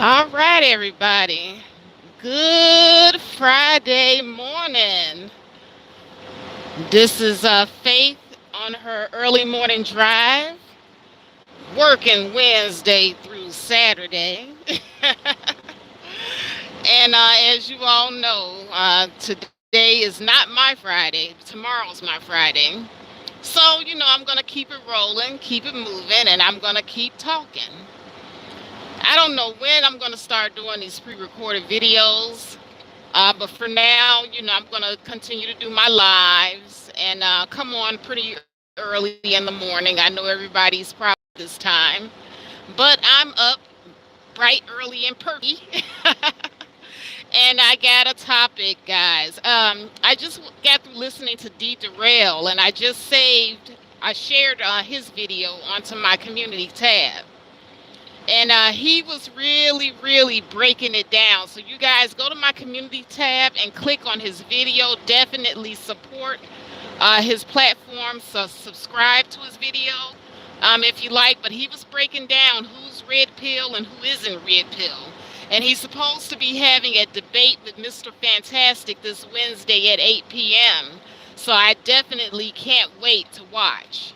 All right, everybody. Good Friday morning. This is Faith on her early morning drive, working Wednesday through Saturday. And as you all know, today is not my Friday. Tomorrow's my Friday. So, I'm going to keep it rolling, keep it moving, and I'm going to keep talking. I don't know when I'm going to start doing these pre recorded videos. But for now, I'm going to continue to do my lives and come on pretty early in the morning. I know everybody's probably this time, but I'm up bright, early, and perky. And I got a topic, guys. I just got through listening to D Derail, and I shared his video onto my community tab. And he was really, really breaking it down. So you guys go to my community tab and click on his video. Definitely support his platform. So subscribe to his video if you like. But he was breaking down who's red pill and who isn't red pill. And he's supposed to be having a debate with Mr. Fantastic this Wednesday at 8 p.m. So I definitely can't wait to watch.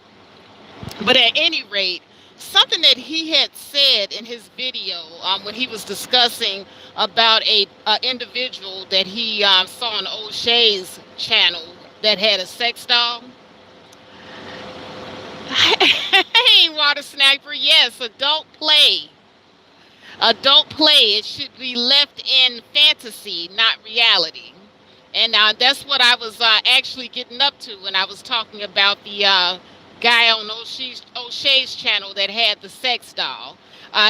But at any rate, something that he had said in his video when he was discussing about a individual that he saw on O'Shea's channel that had a sex doll. Hey, Water Sniper, yes, adult play. Adult play. It should be left in fantasy, not reality. And that's what I was actually getting up to when I was talking about the guy on O'Shea's channel that had the sex doll.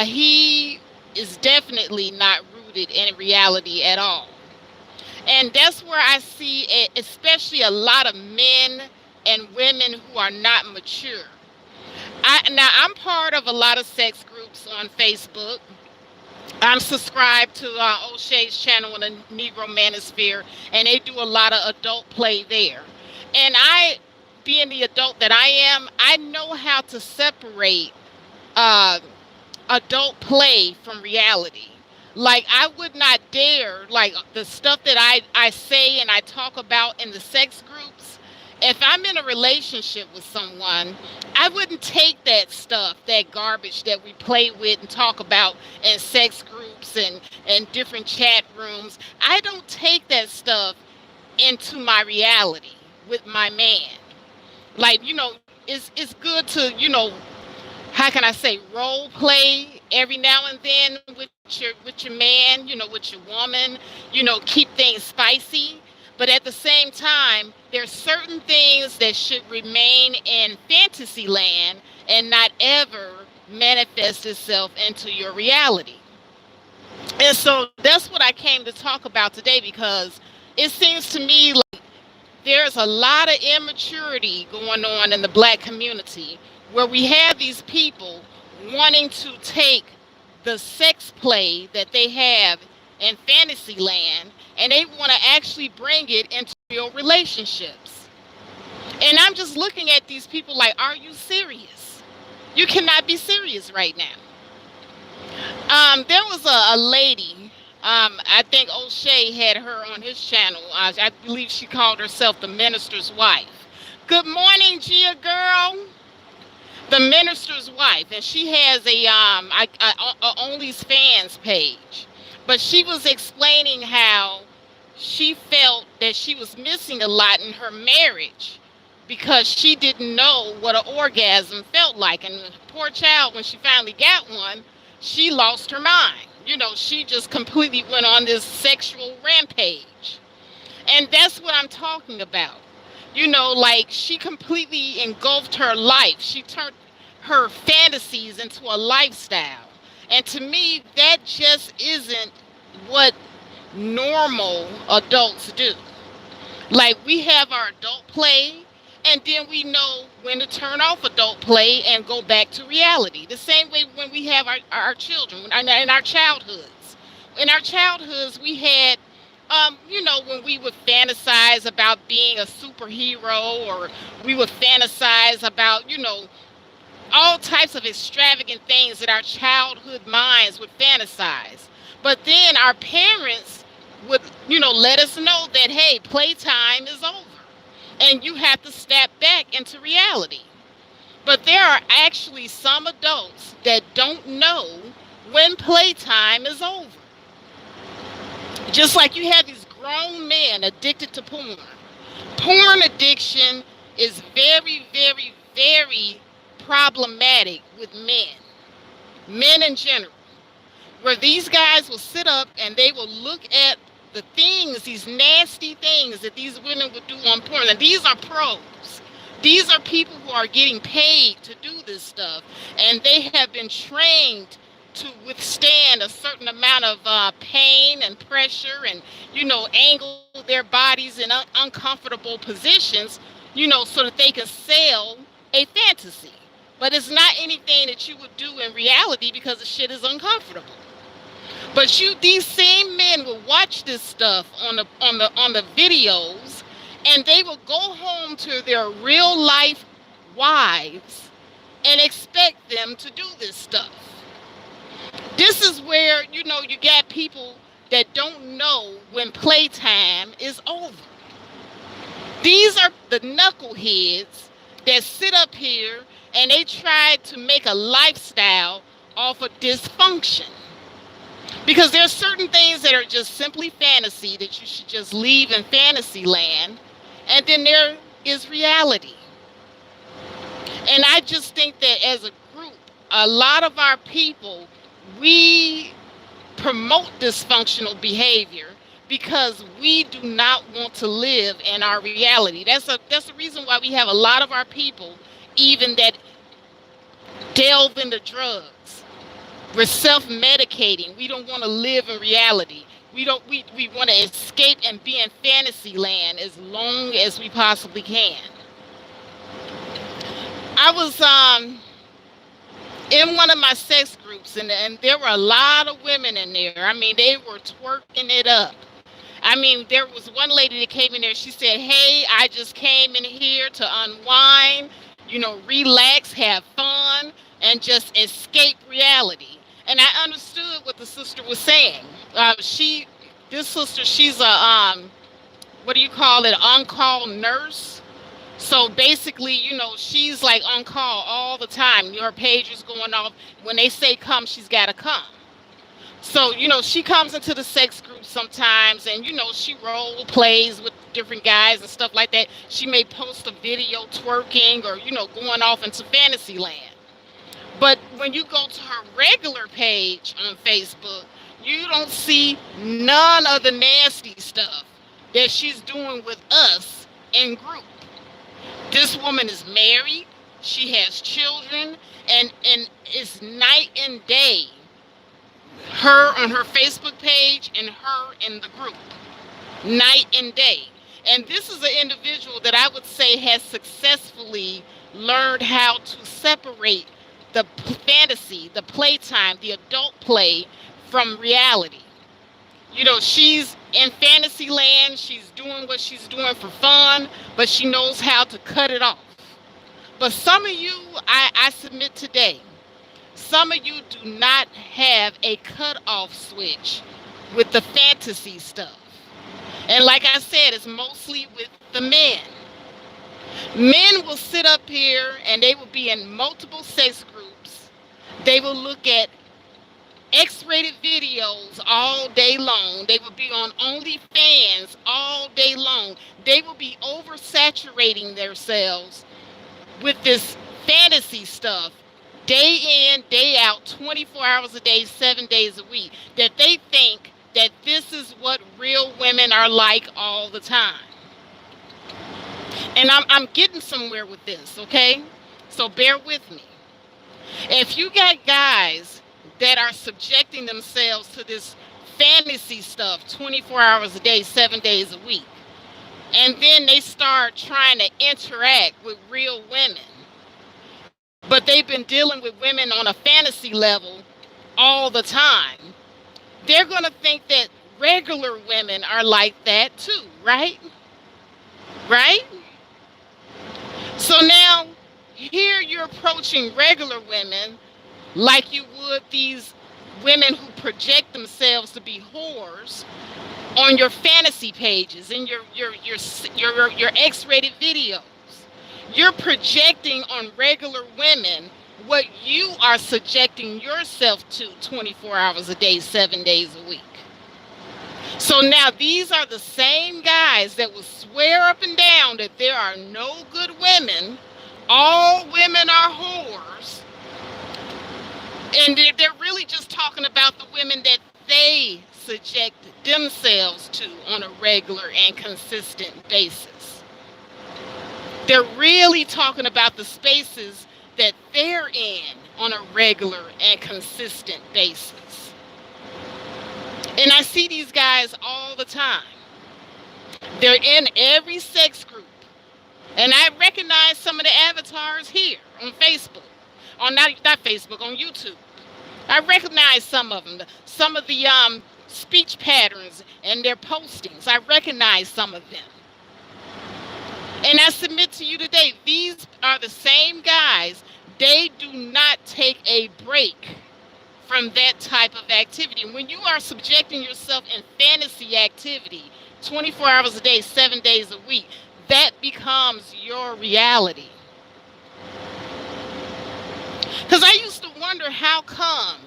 He is definitely not rooted in reality at all. And that's where I see, especially a lot of men and women who are not mature. I'm part of a lot of sex groups on Facebook. I'm subscribed to O'Shea's channel in the Negro Manosphere, and they do a lot of adult play there. And being the adult that I am, I know how to separate uh, adult play from reality. Like, I would not dare, like, the stuff that I say and I talk about in the sex groups. If I'm in a relationship with someone, I wouldn't take that stuff, that garbage that we play with and talk about in sex groups and different chat rooms. I don't take that stuff into my reality with my man. Like, it's good to, how can I say, role play every now and then with your man, with your woman, keep things spicy. But at the same time, there's certain things that should remain in fantasy land and not ever manifest itself into your reality. And so that's what I came to talk about today, because it seems to me like there's a lot of immaturity going on in the black community, where we have these people wanting to take the sex play that they have in fantasy land, and they want to actually bring it into real relationships. And I'm just looking at these people like, are you serious? You cannot be serious right now. There was a lady, I think O'Shea had her on his channel. I believe she called herself the minister's wife. Good morning, Gia girl. The minister's wife. And she has a OnlyFans page. But she was explaining how she felt that she was missing a lot in her marriage because she didn't know what an orgasm felt like. And the poor child, when she finally got one, she lost her mind. She just completely went on this sexual rampage. And that's what I'm talking about. Like, she completely engulfed her life. She turned her fantasies into a lifestyle. And to me, that just isn't what normal adults do. Like, we have our adult play, and then we know when to turn off adult play and go back to reality. The same way when we have our children, in our childhoods. In our childhoods, we had, when we would fantasize about being a superhero, or we would fantasize about, all types of extravagant things that our childhood minds would fantasize. But then our parents would, let us know that, hey, playtime is over and you have to step back into reality. But there are actually some adults that don't know when playtime is over. Just like you have these grown men addicted to porn. Porn addiction is very, very, very problematic with men in general, where these guys will sit up and they will look at the things, these nasty things that these women would do on porn. And these are pros. These are people who are getting paid to do this stuff, and they have been trained to withstand a certain amount of pain and pressure, and angle their bodies in uncomfortable positions, so that they can sell a fantasy. But it's not anything that you would do in reality because the shit is uncomfortable. But these same men will watch this stuff on the videos, and they will go home to their real life wives and expect them to do this stuff. This is where you got people that don't know when playtime is over. These are the knuckleheads that sit up here and they try to make a lifestyle off of dysfunction. Because there's certain things that are just simply fantasy that you should just leave in fantasy land. And then there is reality. And I just think that as a group, a lot of our people, we promote dysfunctional behavior because we do not want to live in our reality. That's the reason why we have a lot of our people even that delve into drugs. We're self-medicating. We don't want to live in reality. We want to escape and be in fantasy land as long as we possibly can. I was in one of my sex groups, and there were a lot of women in there. I mean, they were twerking it up. I mean, there was one lady that came in there. She said, "Hey, I just came in here to unwind, relax, have fun, and just escape reality." And I understood what the sister was saying. This sister, she's a what do you call it, on-call nurse. So basically, she's like on call all the time. Her pager's going off. When they say come, she's got to come. So, she comes into the sex group sometimes, and, she role plays with different guys and stuff like that. She may post a video twerking or, going off into fantasy land. But when you go to her regular page on Facebook, you don't see none of the nasty stuff that she's doing with us in group. This woman is married, she has children, and it's night and day. Her on her Facebook page and her in the group. Night and day. And this is an individual that I would say has successfully learned how to separate the fantasy, the playtime, the adult play from reality. She's in fantasy land, she's doing what she's doing for fun, but she knows how to cut it off. But some of you, I submit today, some of you do not have a cut-off switch with the fantasy stuff. And like I said, it's mostly with the men. Men will sit up here and they will be in multiple sex groups. They will look at X-rated videos all day long. They will be on OnlyFans all day long. They will be oversaturating themselves with this fantasy stuff day in, day out, 24 hours a day, 7 days a week, that they think that this is what real women are like all the time. And I'm getting somewhere with this, okay? So bear with me. If you got guys that are subjecting themselves to this fantasy stuff 24 hours a day, 7 days a week, and then they start trying to interact with real women, but they've been dealing with women on a fantasy level all the time, they're going to think that regular women are like that too, right? Right? So now, Here you're approaching regular women like you would these women who project themselves to be whores on your fantasy pages and your X-rated videos. You're projecting on regular women what you are subjecting yourself to 24 hours a day, 7 days a week. So now these are the same guys that will swear up and down that there are no good women, all women are whores, and they're really just talking about the women that they subject themselves to on a regular and consistent basis. They're really talking about the spaces that they're in on a regular and consistent basis. And I see these guys all the time. They're in every sex group. And I recognize some of the avatars here on Facebook. On not Facebook, on YouTube. I recognize some of them. Some of the speech patterns and their postings. I recognize some of them. And I submit to you today, these are the same guys. They do not take a break from that type of activity. When you are subjecting yourself in fantasy activity 24 hours a day, 7 days a week, that becomes your reality. Because I used to wonder how come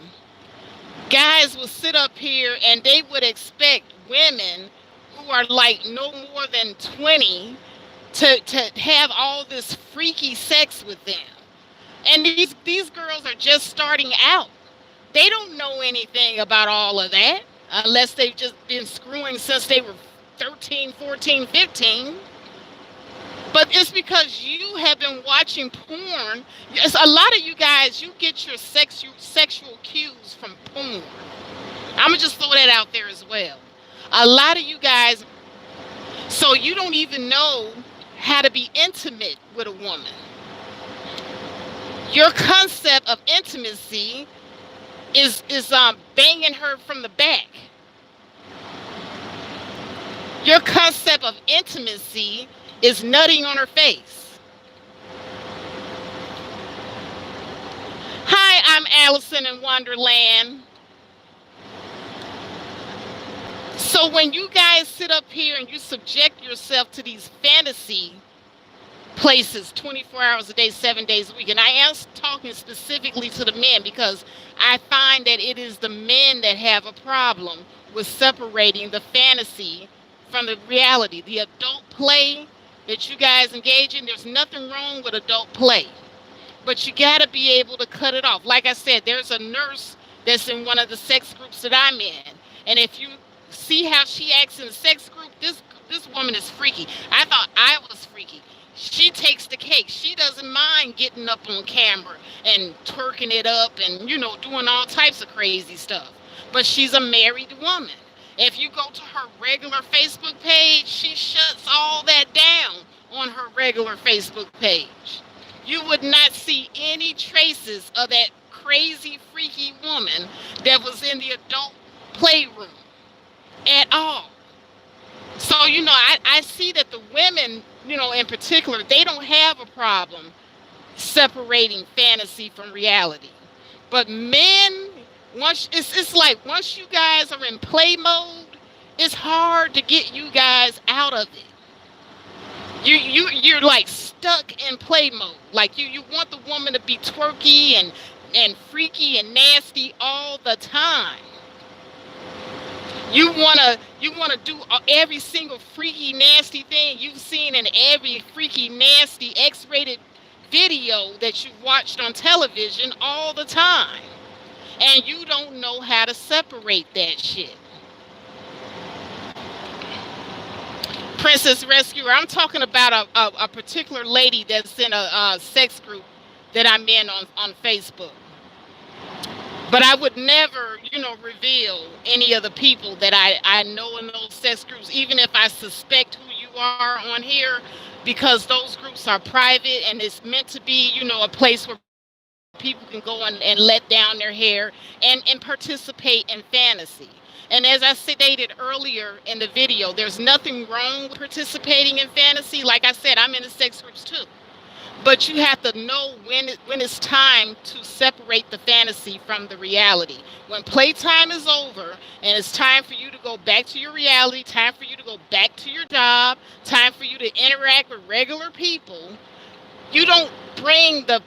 guys would sit up here and they would expect women who are like no more than 20 to have all this freaky sex with them. And these girls are just starting out. They don't know anything about all of that unless they've just been screwing since they were 13, 14, 15. But it's because you have been watching porn. Yes, a lot of you guys, you get your sexual cues from porn. I'm going to just throw that out there as well. A lot of you guys, so you don't even know how to be intimate with a woman. Your concept of intimacy is banging her from the back. Your concept of intimacy is nutting on her face. Hi, I'm Allison in Wonderland. So when you guys sit up here and you subject yourself to these fantasy places 24 hours a day, 7 days a week, and I am talking specifically to the men because I find that it is the men that have a problem with separating the fantasy from the reality. The adult play that you guys engage in, there's nothing wrong with adult play, but you got to be able to cut it off. Like I said, there's a nurse that's in one of the sex groups that I'm in, and if you see how she acts in the sex group, this woman is freaky. I thought I was freaky. She takes the cake. She doesn't mind getting up on camera and twerking it up and, doing all types of crazy stuff. But she's a married woman. If you go to her regular Facebook page, she shuts all that down on her regular Facebook page. You would not see any traces of that crazy, freaky woman that was in the adult playroom at all. So, I see that the women, in particular, they don't have a problem separating fantasy from reality. But men, it's like once you guys are in play mode, it's hard to get you guys out of it. You're like stuck in play mode. Like you want the woman to be twerky and freaky and nasty all the time. You wanna do every single freaky nasty thing you've seen in every freaky nasty X-rated video that you've watched on television all the time, and you don't know how to separate that shit. Princess Rescuer, I'm talking about a particular lady that's in a sex group that I'm in on Facebook. But I would never, reveal any of the people that I know in those sex groups, even if I suspect who you are on here, because those groups are private and it's meant to be, a place where people can go and let down their hair and participate in fantasy. And as I stated earlier in the video, there's nothing wrong with participating in fantasy. Like I said, I'm in the sex groups too. But you have to know when it's time to separate the fantasy from the reality. When playtime is over and it's time for you to go back to your reality, time for you to go back to your job, time for you to interact with regular people, you don't bring the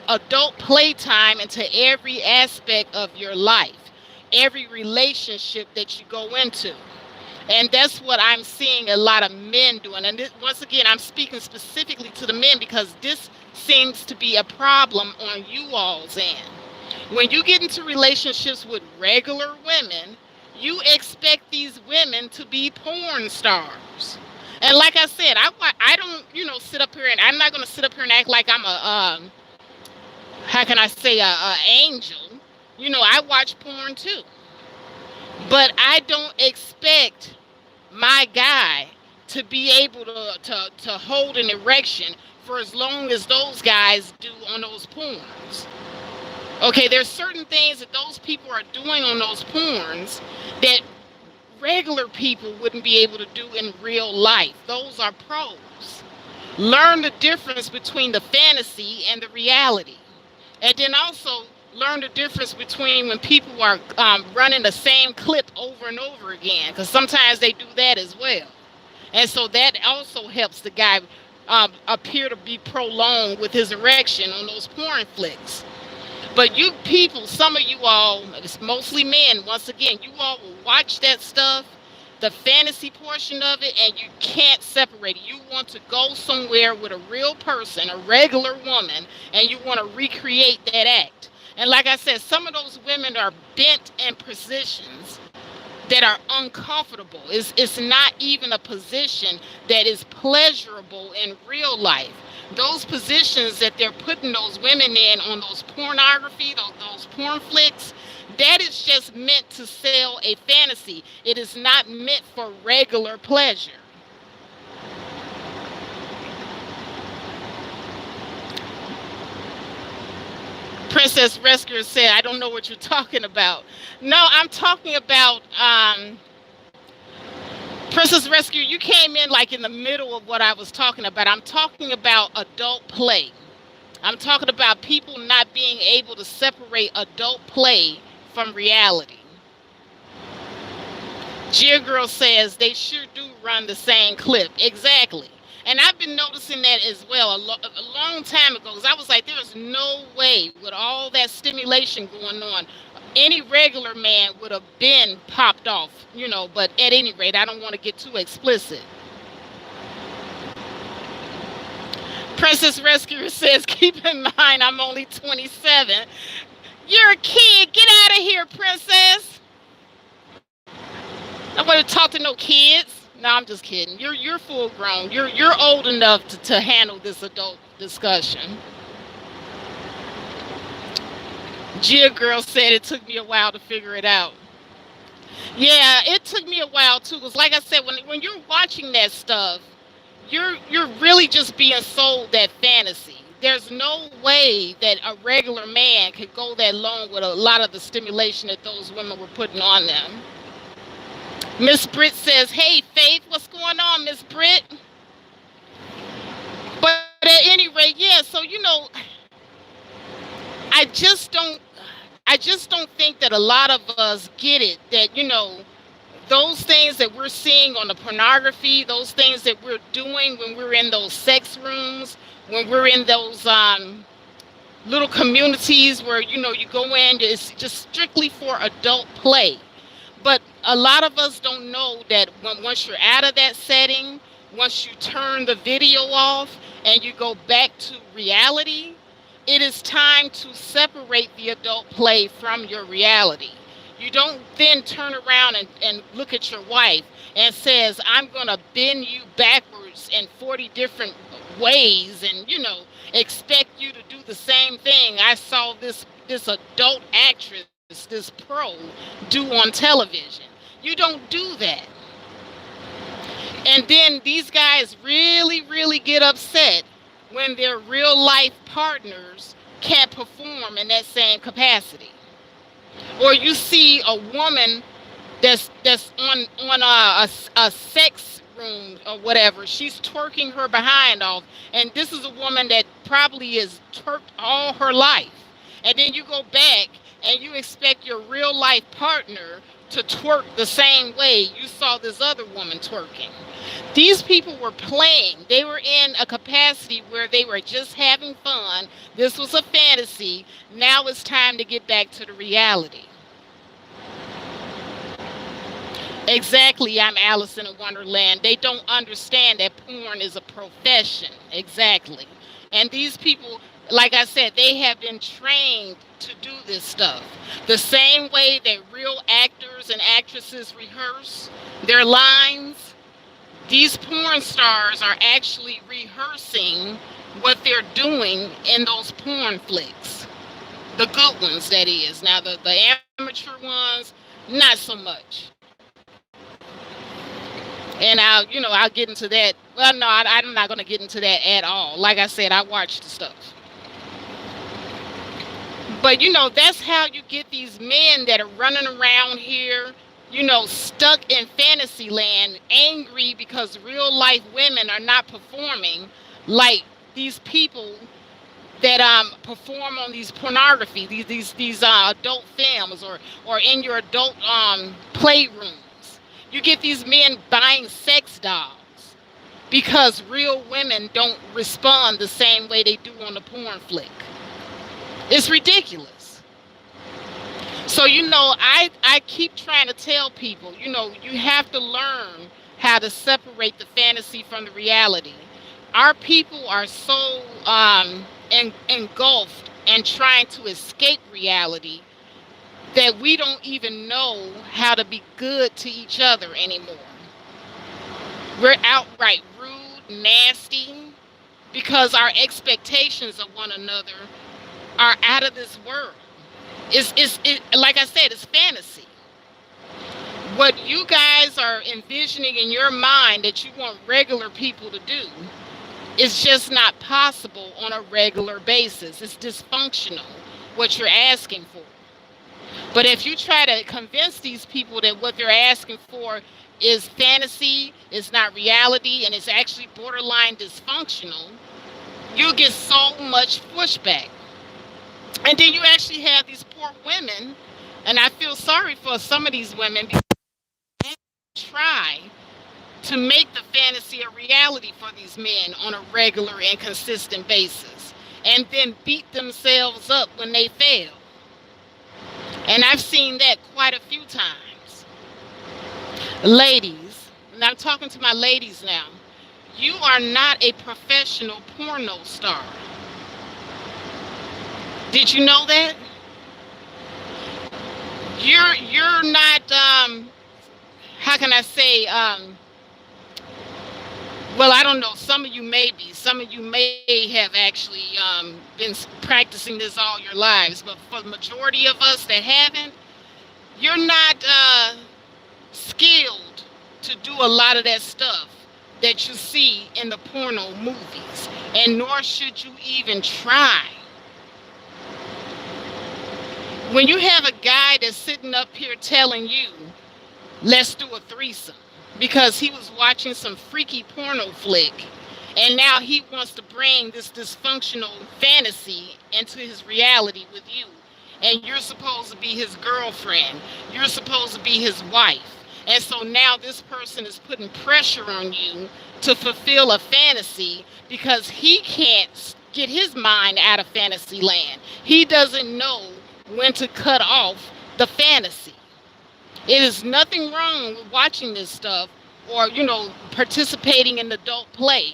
adult playtime into every aspect of your life, every relationship that you go into. And that's what I'm seeing a lot of men doing. And once again, I'm speaking specifically to the men because this seems to be a problem on you all's end. When you get into relationships with regular women, you expect these women to be porn stars. And like I said, I don't, sit up here and I'm not going to sit up here and act like I'm how can I say, a angel. I watch porn too. But I don't expect my guy to be able to hold an erection for as long as those guys do on those porns. Okay, there's certain things that those people are doing on those porns that regular people wouldn't be able to do in real life. Those are pros. Learn the difference between the fantasy and the reality. And then also learn the difference between when people are running the same clip over and over again, because sometimes they do that as well. And so that also helps the guy appear to be prolonged with his erection on those porn flicks. But you people, some of you all, it's mostly men, once again, you all will watch that stuff, the fantasy portion of it, and you can't separate it. You want to go somewhere with a real person, a regular woman, and you want to recreate that act. And like I said, some of those women are bent in positions that are uncomfortable. It's not even a position that is pleasurable in real life. Those positions that they're putting those women in on those pornography, those porn flicks, that is just meant to sell a fantasy. It is not meant for regular pleasure. Princess Rescuer said, I don't know what you're talking about. No, I'm talking about Princess Rescue, you came in like in the middle of what I was talking about. I'm talking about adult play. I'm talking about people not being able to separate adult play from reality. Gia Girl says they sure do run the same clip. Exactly. And I've been noticing that as well a long time ago. Because I was like, there's no way with all that stimulation going on, any regular man would have been popped off. But at any rate, I don't want to get too explicit. Princess Rescuer says, keep in mind, I'm only 27. You're a kid. Get out of here, princess. I want to talk to no kids. No, I'm just kidding. You're full grown. You're old enough to handle this adult discussion. Gia Girl said it took me a while to figure it out. Yeah, it took me a while too. Cause like I said, when you're watching that stuff, you're really just being sold that fantasy. There's no way that a regular man could go that long with a lot of the stimulation that those women were putting on them. Miss Britt says, hey, Faith, what's going on, Miss Britt? But at any rate, yeah, so, I just don't, I just don't think that a lot of us get it that, those things that we're seeing on the pornography, those things that we're doing when we're in those sex rooms, when we're in those little communities where, you go in, it's just strictly for adult play. But a lot of us don't know that once you're out of that setting, once you turn the video off and you go back to reality, it is time to separate the adult play from your reality. You don't then turn around and look at your wife and says, I'm going to bend you backwards in 40 different ways and, expect you to do the same thing I saw this adult actress, this pro, do on television. You don't do that. And then these guys really, really get upset when their real life partners can't perform in that same capacity. Or you see a woman that's on a sex room or whatever, she's twerking her behind off. And this is a woman that probably has twerked all her life. And then you go back and you expect your real life partner to twerk the same way you saw this other woman twerking. These people were playing. They were in a capacity where they were just having fun. This was a fantasy. Now it's time to get back to the reality. Exactly, I'm Alice in Wonderland. They don't understand that porn is a profession. Exactly. And these people, like I said, they have been trained to do this stuff. The same way that real actors and actresses rehearse their lines, these porn stars are actually rehearsing what they're doing in those porn flicks. The good ones, that is. Now, the amateur ones, not so much. And I'll get into that. Well, no, I'm not going to get into that at all. Like I said, I watch the stuff. But, that's how you get these men that are running around here, stuck in fantasy land, angry because real life women are not performing like these people that perform on these pornography, these adult films, or in your adult playrooms. You get these men buying sex dolls because real women don't respond the same way they do on the porn flick. It's ridiculous. So, I keep trying to tell people, you have to learn how to separate the fantasy from the reality. Our people are so engulfed and trying to escape reality that we don't even know how to be good to each other anymore. We're outright rude, nasty, because our expectations of one another are out of this world. Like I said, it's fantasy. What you guys are envisioning in your mind that you want regular people to do is just not possible on a regular basis. It's dysfunctional, what you're asking for. But if you try to convince these people that what they're asking for is fantasy, it's not reality, and it's actually borderline dysfunctional, you'll get so much pushback. And then you actually have these poor women, and I feel sorry for some of these women because they try to make the fantasy a reality for these men on a regular and consistent basis, and then beat themselves up when they fail. And I've seen that quite a few times. Ladies, and I'm talking to my ladies now, you are not a professional porno star. Did you know that? You're not, how can I say, well, I don't know. Some of you may be. Some of you may have actually been practicing this all your lives. But for the majority of us that haven't, you're not skilled to do a lot of that stuff that you see in the porno movies. And nor should you even try. When you have a guy that's sitting up here telling you, let's do a threesome, because he was watching some freaky porno flick, and now he wants to bring this dysfunctional fantasy into his reality with you. And you're supposed to be his girlfriend. You're supposed to be his wife. And so now this person is putting pressure on you to fulfill a fantasy because he can't get his mind out of fantasy land. He doesn't know when to cut off the fantasy. It is nothing wrong with watching this stuff or, participating in adult play.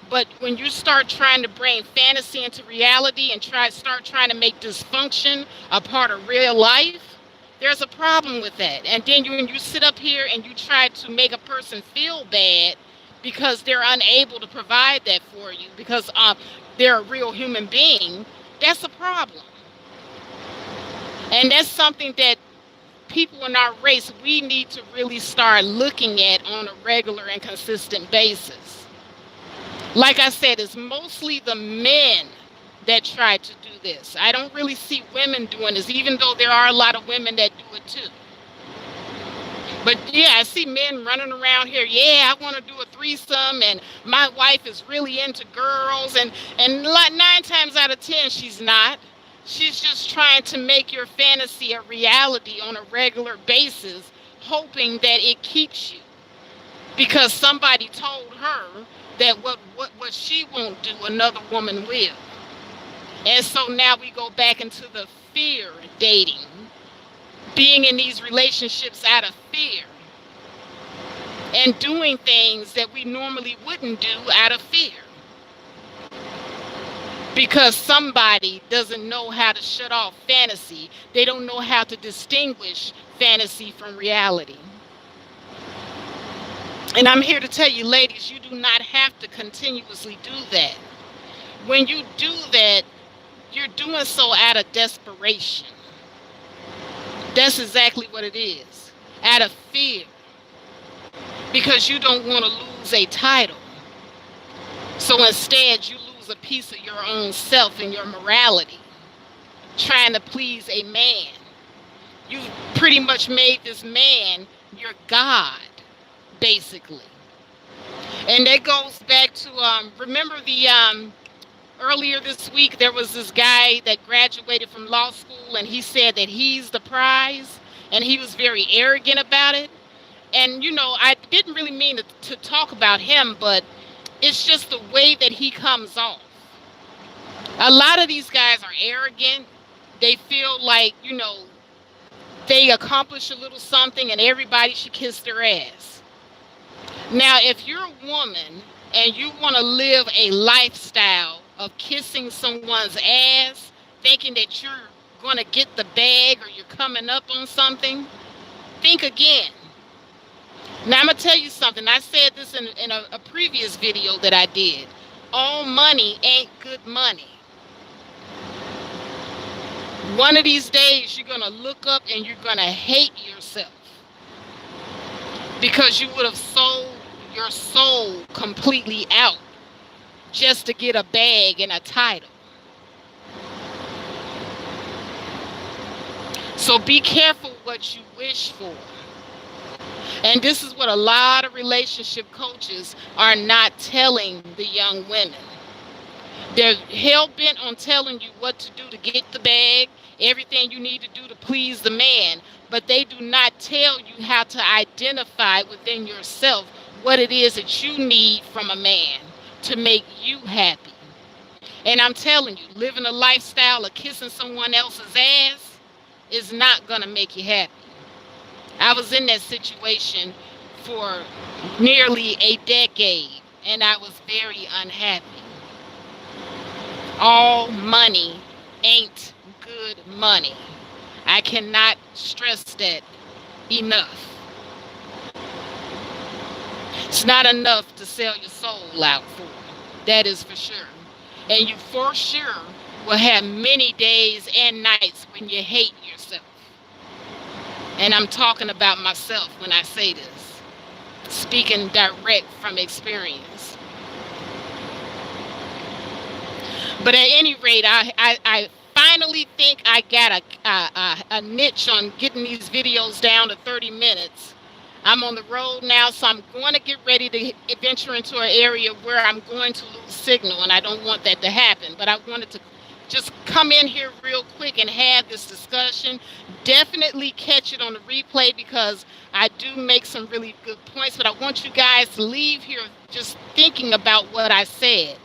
But when you start trying to bring fantasy into reality and start trying to make dysfunction a part of real life, there's a problem with that. And then when you sit up here and you try to make a person feel bad because they're unable to provide that for you because they're a real human being, that's a problem. And that's something that people in our race, we need to really start looking at on a regular and consistent basis. Like I said, it's mostly the men that try to do this. I don't really see women doing this, even though there are a lot of women that do it too. But yeah, I see men running around here. Yeah, I want to do a threesome, and my wife is really into girls, and like 9 times out of 10, she's not. She's just trying to make your fantasy a reality on a regular basis, hoping that it keeps you because somebody told her that what she won't do, another woman will. And so now we go back into the fear dating, being in these relationships out of fear and doing things that we normally wouldn't do out of fear because somebody doesn't know how to shut off fantasy. They don't know how to distinguish fantasy from reality. And I'm here to tell you, ladies, you do not have to continuously do that. When you do that, you're doing so out of desperation. That's exactly what it is. Out of fear. Because you don't want to lose a title. So instead, you lose a piece of your own self and your morality, trying to please a man. You've pretty much made this man your God, basically. And that goes back to, remember earlier this week, there was this guy that graduated from law school, and he said that he's the prize, and he was very arrogant about it. And, I didn't really mean to talk about him, but it's just the way that he comes off. A lot of these guys are arrogant. They feel like, they accomplish a little something and everybody should kiss their ass. Now, if you're a woman and you want to live a lifestyle of kissing someone's ass, thinking that you're going to get the bag or you're coming up on something, think again. Now, I'm going to tell you something. I said this in a previous video that I did. All money ain't good money. One of these days, you're going to look up and you're going to hate yourself because you would have sold your soul completely out just to get a bag and a title. So be careful what you wish for. And this is what a lot of relationship coaches are not telling the young women. They're hell-bent on telling you what to do to get the bag, everything you need to do to please the man, but they do not tell you how to identify within yourself what it is that you need from a man to make you happy. And I'm telling you, living a lifestyle of kissing someone else's ass is not going to make you happy. I was in that situation for nearly a decade, and I was very unhappy. All money ain't good money. I cannot stress that enough. It's not enough to sell your soul out for. That is for sure. And you for sure will have many days and nights when you hate yourself. And I'm talking about myself when I say this, speaking direct from experience. But at any rate, I finally think I got a niche on getting these videos down to 30 minutes. I'm on the road now, so I'm going to get ready to venture into an area where I'm going to lose signal, and I don't want that to happen. But I wanted to just come in here real quick and have this discussion. Definitely catch it on the replay because I do make some really good points, but I want you guys to leave here just thinking about what I said.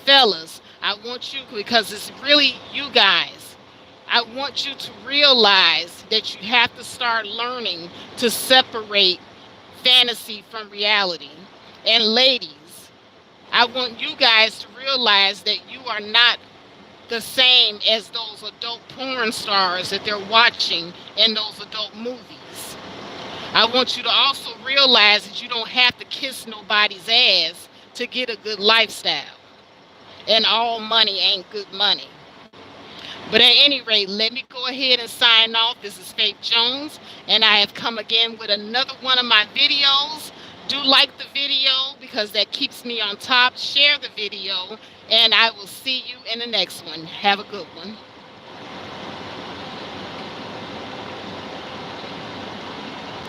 Fellas, I want you, because it's really you guys, I want you to realize that you have to start learning to separate fantasy from reality. And ladies, I want you guys to realize that you are not the same as those adult porn stars that they're watching in those adult movies. I want you to also realize that you don't have to kiss nobody's ass to get a good lifestyle. And all money ain't good money. But at any rate, let me go ahead and sign off. This is Faith Jones, and I have come again with another one of my videos. Do like the video because that keeps me on top. Share the video, and I will see you in the next one. Have a good one.